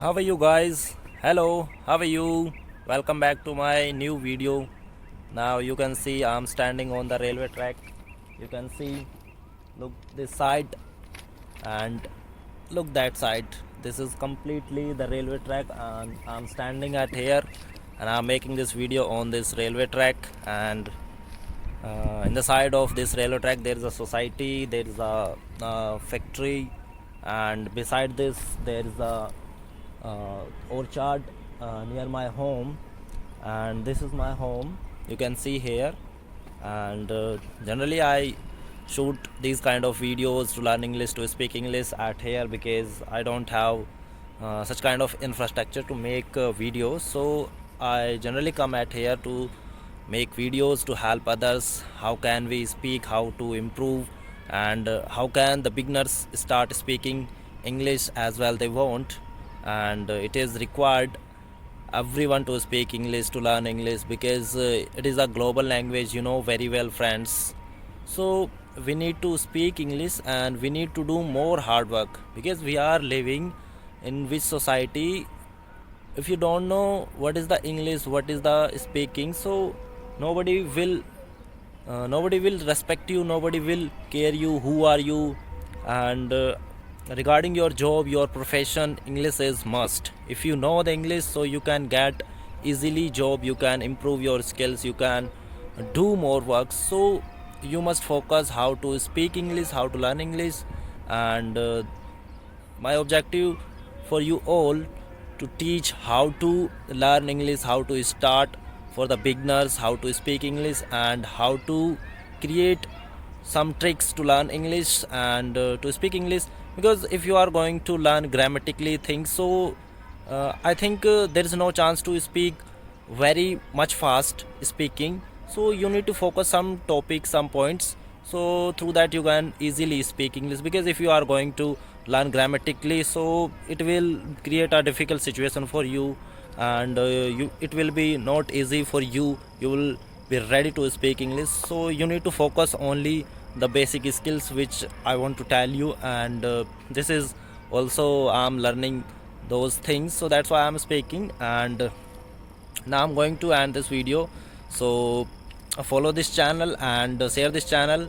How are you guys? Hello, how are you? Welcome back to my new video. Now you can see I'm standing on the railway track. You can see, look this side and look that side. This is completely the railway track and I'm standing at here and I'm making this video on this railway track and in the side of this railway track there is a society, there is a factory, and beside this there is a orchard near my home, and this is my home. You can see here, and generally I shoot these kind of videos to learn English, to speak English at here, because I don't have such kind of infrastructure to make videos. So I generally come at here to make videos to help others. How can we speak, how to improve, and how can the beginners start speaking English as well they want. And it is required everyone to speak English, to learn English, because it is a global language, you know very well, friends. So we need to speak English and we need to do more hard work, because we are living in which society, if you don't know what is the English, what is the speaking, so nobody will nobody will respect you, nobody will care you, who are you. And regarding your job, your profession, English is must. If you know the English, so you can get easily job, you can improve your skills, you can do more work. So you must focus how to speak English, how to learn English. And my objective for you all to teach how to learn English, how to start for the beginners, how to speak English, and how to create some tricks to learn English and to speak English. Because if you are going to learn grammatically things, so I think there is no chance to speak very much fast speaking. So you need to focus some topics, some points, so through that you can easily speak English. Because if you are going to learn grammatically, so it will create a difficult situation for you, and it will be not easy for you. You will be ready to speak English. So you need to focus only the basic skills which I want to tell you. And this is also I'm learning those things, so that's why I'm speaking. And now I'm going to end this video. So follow this channel and share this channel.